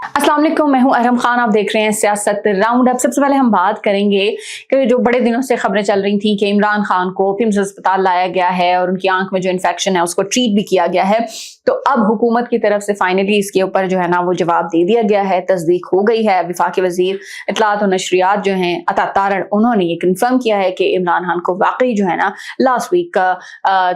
अस्सलाम वालेकुम, मैं हूं अरहम खान। आप देख रहे हैं सियासत राउंड अप। सबसे पहले हम बात करेंगे कि जो बड़े दिनों से खबरें चल रही थी कि इमरान खान को पिम्स अस्पताल लाया गया है और उनकी आंख में जो इन्फेक्शन है उसको ट्रीट भी किया गया है। तो अब हुकूमत की तरफ से फाइनली इसके ऊपर जो है ना वो जवाब दे दिया गया है, तस्दीक हो गई है। वफाकी वजीर इत्तलात और नशरियात जो हैं अता तारड़, उन्होंने ये कन्फर्म किया है कि इमरान खान को वाकई जो है ना लास्ट वीक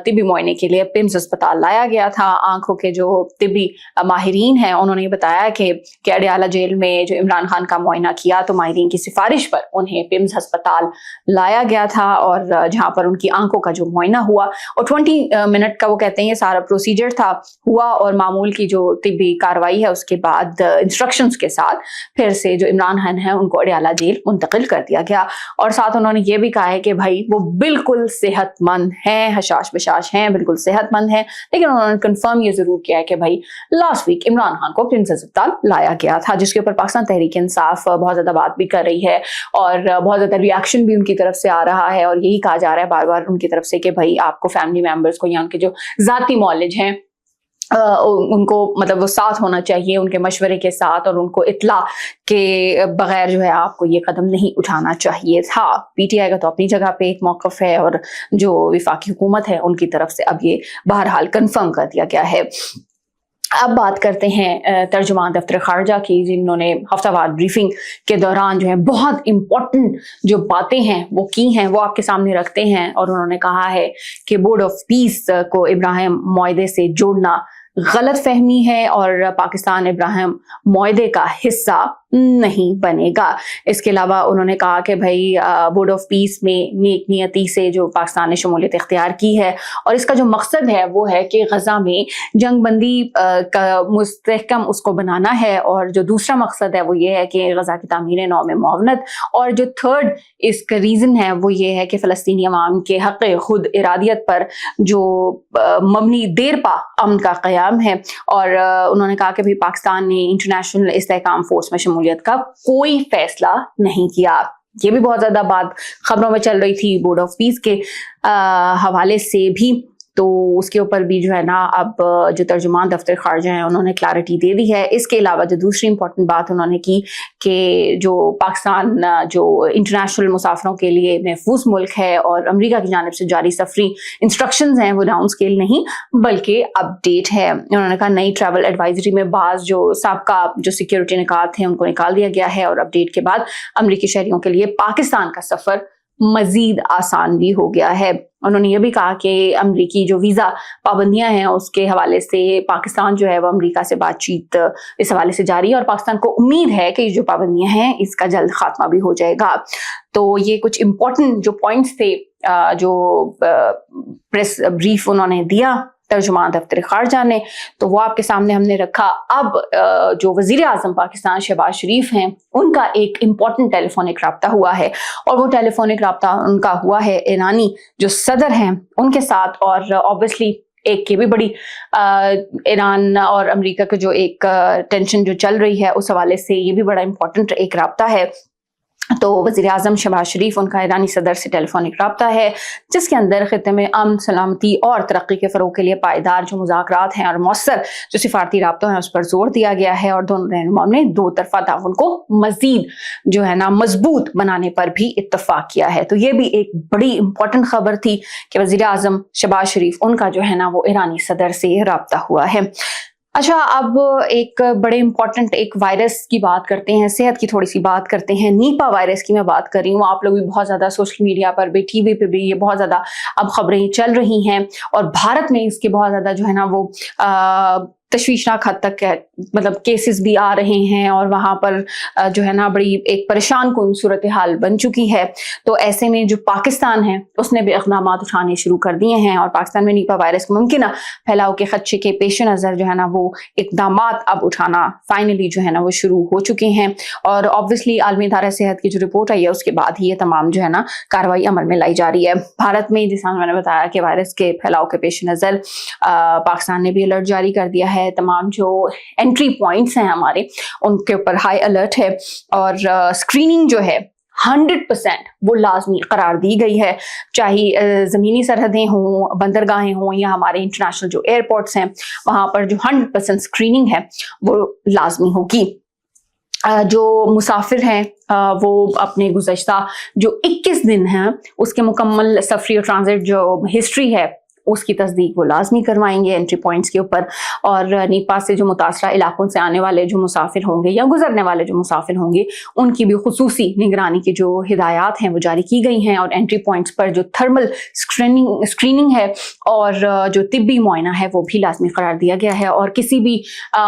तिबी मुआयने के लिए पिम्स अस्पताल लाया गया था। आंखों के जो तिबी माहिरीन हैं उन्होंने बताया कि अडयाला जेल में जो इमरान खान का मुआयना किया तो माहिरीन की सिफारिश पर उन्हें पिम्स अस्पताल लाया गया था और जहां पर उनकी आंखों का जो मुआयना हुआ और 20 मिनट का वो कहते हैं ये सारा प्रोसीजर था हुआ और मामूल की जो तिब्बी कार्रवाई है उसके बाद इंस्ट्रक्शंस के साथ फिर से जो इमरान खान है उनको अडयाला जेल मुंतकिल कर दिया गया। और साथ उन्होंने ये भी कहा है कि भाई वो बिल्कुल सेहतमंद हैं, हशाश बशाश हैं, बिल्कुल सेहतमंद हैं। लेकिन उन्होंने कंफर्म ये जरूर किया है कि भाई लास्ट वीक इमरान खान को पिम्स अस्पताल लाया गया था, जिसके ऊपर पाकिस्तान तहरीक इंसाफ बहुत ज्यादा बात भी कर रही है और बहुत ज्यादा रिएक्शन भी उनकी तरफ से आ रहा है। और यही कहा जा रहा है बार बार उनकी तरफ से कि भाई आपको फैमिली मेंबर्स को या उनके जो जाती मौलिज हैं उनको मतलब वो साथ होना चाहिए, उनके मशवरे के साथ, और उनको इत्तला के बगैर जो है आपको ये कदम नहीं उठाना चाहिए था। पीटीआई का तो अपनी जगह पे एक मौकफ है और जो वफाकी हुकूमत है उनकी तरफ से अब ये बहरहाल कंफर्म कर दिया गया है। अब बात करते हैं तर्जुमान दफ्तर खारजा की, जिन्होंने हफ्तावार ब्रीफिंग के दौरान जो है बहुत इंपॉर्टेंट जो बातें हैं वो की हैं, वो आपके सामने रखते हैं। और उन्होंने कहा है कि बोर्ड ऑफ पीस को इब्राहिम मुआहदे से जोड़ना गलत फहमी है और पाकिस्तान इब्राहिम मुआहदे का हिस्सा नहीं बनेगा। इसके अलावा उन्होंने कहा कि भाई बोर्ड ऑफ पीस में नेक नियति से जो पाकिस्तान ने शमूलियत इख्तियार की है और इसका जो मकसद है वो है कि गजा में जंग बंदी का मुस्तहकम उसको बनाना है, और जो दूसरा मकसद है वो ये है कि गजा की तामीर नौ में मुआवनत, और जो थर्ड इसका रीज़न है वो ये है कि फ़लस्तीनी अवाम के हक़ खुद इरादियत पर जो मबनी देरपा अमन का क़याम है। और उन्होंने कहा कि भाई पाकिस्तान ने इंटरनेशनल इस्तेहकाम फोर्स में शमूलियत का कोई फैसला नहीं किया। ये भी बहुत ज्यादा बात खबरों में चल रही थी बोर्ड ऑफ पीस के हवाले से भी, तो उसके ऊपर भी जो है ना अब जो तर्जुमान दफ्तर खारजा हैं उन्होंने क्लैरिटी दे दी है। इसके अलावा जो दूसरी इंपॉर्टेंट बात उन्होंने की कि जो पाकिस्तान जो इंटरनेशनल मुसाफिरों के लिए महफूज मुल्क है और अमेरिका की जानिब से जारी सफरी इंस्ट्रक्शंस हैं वो डाउन स्केल नहीं बल्कि अपडेट है। उन्होंने कहा नई ट्रैवल एडवाइजरी में बाज जो साबका जो सिक्योरिटी निकात हैं उनको निकाल दिया गया है और अपडेट के बाद अमेरिकी शहरियों के लिए पाकिस्तान का सफर मजीद आसान भी हो गया है। उन्होंने ये भी कहा कि अमरीकी जो वीज़ा पाबंदियां हैं उसके हवाले से पाकिस्तान जो है वो अमरीका से बातचीत इस हवाले से जारी है और पाकिस्तान को उम्मीद है कि जो पाबंदियां हैं इसका जल्द खात्मा भी हो जाएगा। तो ये कुछ इम्पोर्टेंट जो पॉइंट्स थे जो प्रेस ब्रीफ उन्होंने दिया तर्जुमान दफ्तर खारजा ने, तो वो आपके सामने हमने रखा। अब जो वजीर आजम पाकिस्तान शहबाज शरीफ हैं उनका एक इम्पॉर्टेंट टेलीफोनिक रब्ता हुआ है और वो टेलीफोनिक रब्ता उनका हुआ है ईरानी जो सदर हैं उनके साथ। और ऑब्वियसली एक ये भी बड़ी ईरान और अमेरिका की जो एक टेंशन जो चल रही है उस हवाले से ये भी बड़ा इम्पोर्टेंट एक रब्ता है। तो वज़ीर आज़म शहबाज शरीफ उनका ईरानी सदर से टेलीफोनिक रब्ता है जिसके अंदर खित्ते में अमन, सलामती और तरक्की के फ़रोग़ के लिए पायदार जो मुज़ाकरात हैं और मौसर जो सिफारती राब्तों हैं उस पर जोर दिया गया है। और दोनों रहनुमाओं ने दो तरफ़ा ताउन को मज़ीद जो है ना मजबूत बनाने पर भी इत्तफ़ाक़ किया है। तो ये भी एक बड़ी इंपॉर्टेंट खबर थी कि वज़ीर आज़म शहबाज शरीफ उनका जो है ना वो ईरानी सदर से रब्ता हुआ है। अच्छा, अब एक बड़े इंपॉर्टेंट एक वायरस की बात करते हैं, सेहत की थोड़ी सी बात करते हैं। नीपा वायरस की मैं बात कर रही हूँ। आप लोग भी बहुत ज़्यादा सोशल मीडिया पर भी, टीवी पे भी ये बहुत ज़्यादा अब खबरें चल रही हैं और भारत में इसके बहुत ज़्यादा जो है ना वो तशवीशनाक हद तक मतलब केसेस भी आ रहे हैं और वहाँ पर जो है ना बड़ी एक परेशान कुन सूरत हाल बन चुकी है। तो ऐसे में जो पाकिस्तान है उसने भी इक़दाम उठाने शुरू कर दिए हैं और पाकिस्तान में नीपा वायरस के मुमकिन फैलाव के खदशे के पेश नज़र जो है ना वो इक़दाम अब उठाना फाइनली जो है ना वो शुरू हो चुके हैं। और ऑब्वियसली आलमी इदारा सेहत की जो रिपोर्ट आई है उसके बाद ही ये तमाम जो है ना कार्रवाई अमल में लाई जा रही है। भारत में जिस मैंने बताया कि वायरस के फैलाव के पेश नज़र पाकिस्तान ने भी अलर्ट जारी कर दिया है। तमाम जो एंट्री पॉइंट्स हैं हमारे उनके ऊपर हाई अलर्ट है और स्क्रीनिंग जो है 100% वो लाजमी करार दी गई है, चाहे ज़मीनी सरहदें हों, बंदरगाहें हों या हमारे इंटरनेशनल जो एयरपोर्ट्स हैं वहाँ पर जो 100% स्क्रीनिंग है वो लाजमी होगी। जो मुसाफिर हैं वो अपने गुज़श्ता जो 21 दिन हैं उसके मुकम्मल सफ़री और ट्रांजिट जो हिस्ट्री है उसकी तस्दीक वो लाजमी करवाएंगे एंट्री पॉइंट्स के ऊपर। और नीपा से जो मुतासरा इलाकों से आने वाले जो मुसाफिर होंगे या गुजरने वाले जो मुसाफिर होंगे उनकी भी खुसूसी निगरानी की जो हिदायत हैं वो जारी की गई हैं। और एंट्री पॉइंट्स पर जो थर्मल स्क्रीनिंग है और जो तिब्बी मुआयना है वो भी लाजमी करार दिया गया है। और किसी भी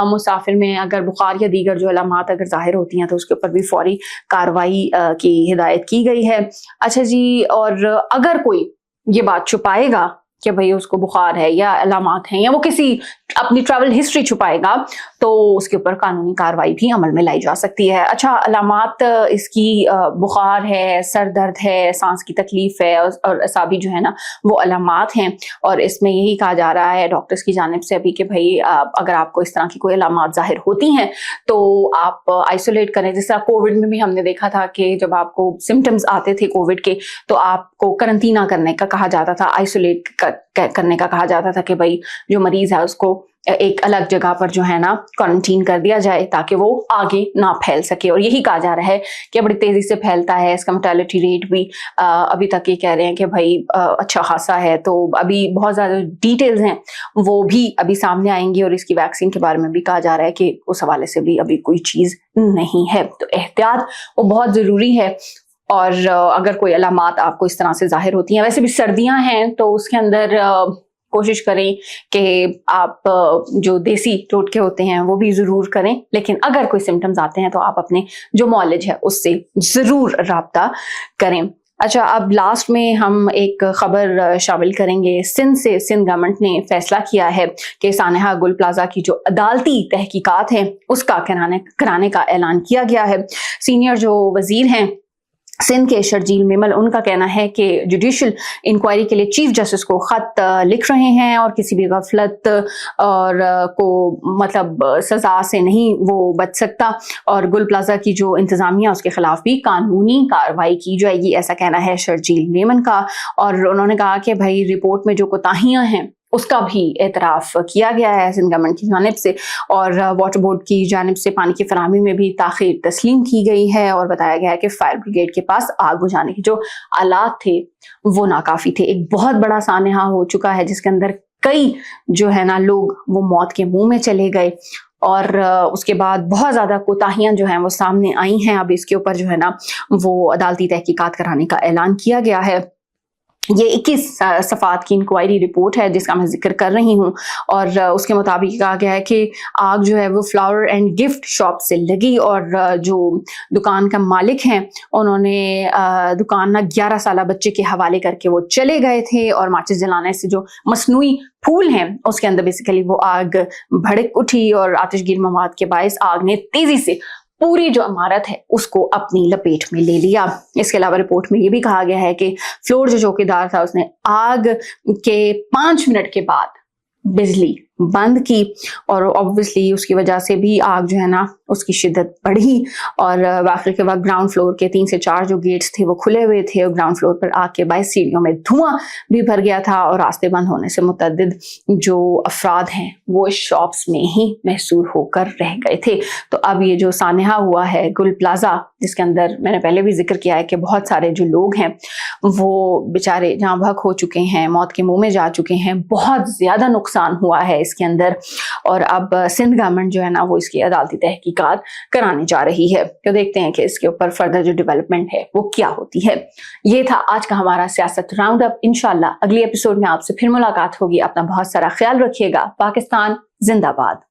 मुसाफिर में अगर बुखार या दीगर जो अलामात अगर जाहिर होती हैं तो उसके ऊपर भी फौरी कार्रवाई की हिदायत की गई है। अच्छा जी, और अगर कोई ये बात छुपाएगा कि भाई उसको बुखार है या अलामात हैं या वो किसी अपनी ट्रैवल हिस्ट्री छुपाएगा तो उसके ऊपर कानूनी कार्रवाई भी अमल में लाई जा सकती है। अच्छा, अलामात इसकी बुखार है, सर दर्द है, सांस की तकलीफ है और असाबी जो है ना वो अलामात हैं। और इसमें यही कहा जा रहा है डॉक्टर्स की जानिब से अभी कि भाई अगर आपको इस तरह की कोई अलामात जाहिर होती हैं तो आप आइसोलेट करें। जिस तरह कोविड में भी हमने देखा था कि जब आपको सिम्टम्स आते थे कोविड के तो आपको करंटीना करने का कहा जाता था, आइसोलेट करने का कहा जाता था कि भाई जो मरीज है उसको एक अलग जगह पर जो है ना क्वारंटीन कर दिया जाए ताकि वो आगे ना फैल सके। और यही कहा जा रहा है कि बड़ी तेजी से फैलता है, इसका मोर्टेलिटी रेट भी अभी तक ये कह रहे हैं कि भाई अच्छा खासा है। तो अभी बहुत ज़्यादा डिटेल्स हैं वो भी अभी सामने आएंगी और इसकी वैक्सीन के बारे में भी कहा जा रहा है कि उस हवाले से भी अभी कोई चीज़ नहीं है। तो एहतियात वो बहुत ज़रूरी है। और अगर कोई अलामात आपको इस तरह से जाहिर होती हैं, वैसे भी सर्दियां हैं तो उसके अंदर कोशिश करें कि आप जो देसी टोटके होते हैं वो भी ज़रूर करें। लेकिन अगर कोई सिम्टम्स आते हैं तो आप अपने जो मौलिज है उससे ज़रूर राब्ता करें। अच्छा, अब लास्ट में हम एक खबर शामिल करेंगे सिंध से। सिंध गवर्नमेंट ने फैसला किया है कि सानेहा गुल प्लाजा की जो अदालती तहकीकात है उसका कराने का ऐलान किया गया है। सीनियर जो वजीर हैं सिंध के शर्जील मेमल, उनका कहना है कि जुडिशल इंक्वायरी के लिए चीफ जस्टिस को खत लिख रहे हैं और किसी भी गफलत और को मतलब सजा से नहीं वो बच सकता और गुल प्लाजा की जो इंतजामिया उसके खिलाफ भी कानूनी कार्रवाई की जाएगी, ऐसा कहना है शर्जील मेमन का। और उन्होंने कहा कि भाई रिपोर्ट में जो कोताहियां हैं उसका भी एतराफ़ किया गया है सिंध गवर्नमेंट की जानिब से। और वाटर बोर्ड की जानिब से पानी की फराहमी में भी ताख़ीर तस्लीम की गई है और बताया गया है कि फायर ब्रिगेड के पास आग बुझाने के जो आलात थे वो नाकाफ़ी थे। एक बहुत बड़ा सानहा हो चुका है जिसके अंदर कई जो है ना लोग वो मौत के मुंह में चले गए और उसके बाद बहुत ज़्यादा कोताहियां जो हैं वो सामने आई हैं। अब इसके ऊपर जो है ना वो अदालती तहकीकात कराने का ऐलान किया गया है। ये 21 सफ़ात की इंक्वायरी रिपोर्ट है जिसका मैं जिक्र कर रही हूँ। और उसके मुताबिक कहा गया है कि आग जो है वो फ्लावर एंड गिफ्ट शॉप से लगी और जो दुकान का मालिक हैं उन्होंने दुकान ना 11 साला बच्चे के हवाले करके वो चले गए थे और माचिस जलाने से जो मसनूई फूल हैं उसके अंदर बेसिकली वो आग भड़क उठी और आतिशगीर मवाद के बायस आग ने तेजी से पूरी जो इमारत है उसको अपनी लपेट में ले लिया। इसके अलावा रिपोर्ट में ये भी कहा गया है कि फ्लोर जो चौकीदार था उसने आग के 5 मिनट के बाद बिजली बंद की और ऑब्वियसली उसकी वजह से भी आग जो है ना उसकी शिद्दत बढ़ी। और वाक़े के वक्त ग्राउंड फ्लोर के 3 से 4 जो गेट्स थे वो खुले हुए थे और ग्राउंड फ्लोर पर आग के बायस सीढ़ियों में धुआं भी भर गया था और रास्ते बंद होने से मुतअद्दिद जो अफराद हैं वो इस शॉप्स में ही महसूर होकर रह गए थे। तो अब ये जो सानहा हुआ है गुल प्लाजा जिसके अंदर मैंने पहले भी जिक्र किया है कि बहुत सारे जो लोग हैं वो बेचारे जहाँ भक हो चुके हैं, मौत के मुंह में जा चुके हैं, बहुत ज़्यादा नुकसान हुआ है इसके अंदर। और अब सिंध गवर्नमेंट जो है ना वो इसकी अदालती तहकीकात कराने जा रही है। तो देखते हैं कि इसके ऊपर फर्दर जो डेवलपमेंट है वो क्या होती है। ये था आज का हमारा सियासत राउंड अप। इंशाल्लाह अगले एपिसोड में आपसे फिर मुलाकात होगी। अपना बहुत सारा ख्याल रखिएगा। पाकिस्तान जिंदाबाद।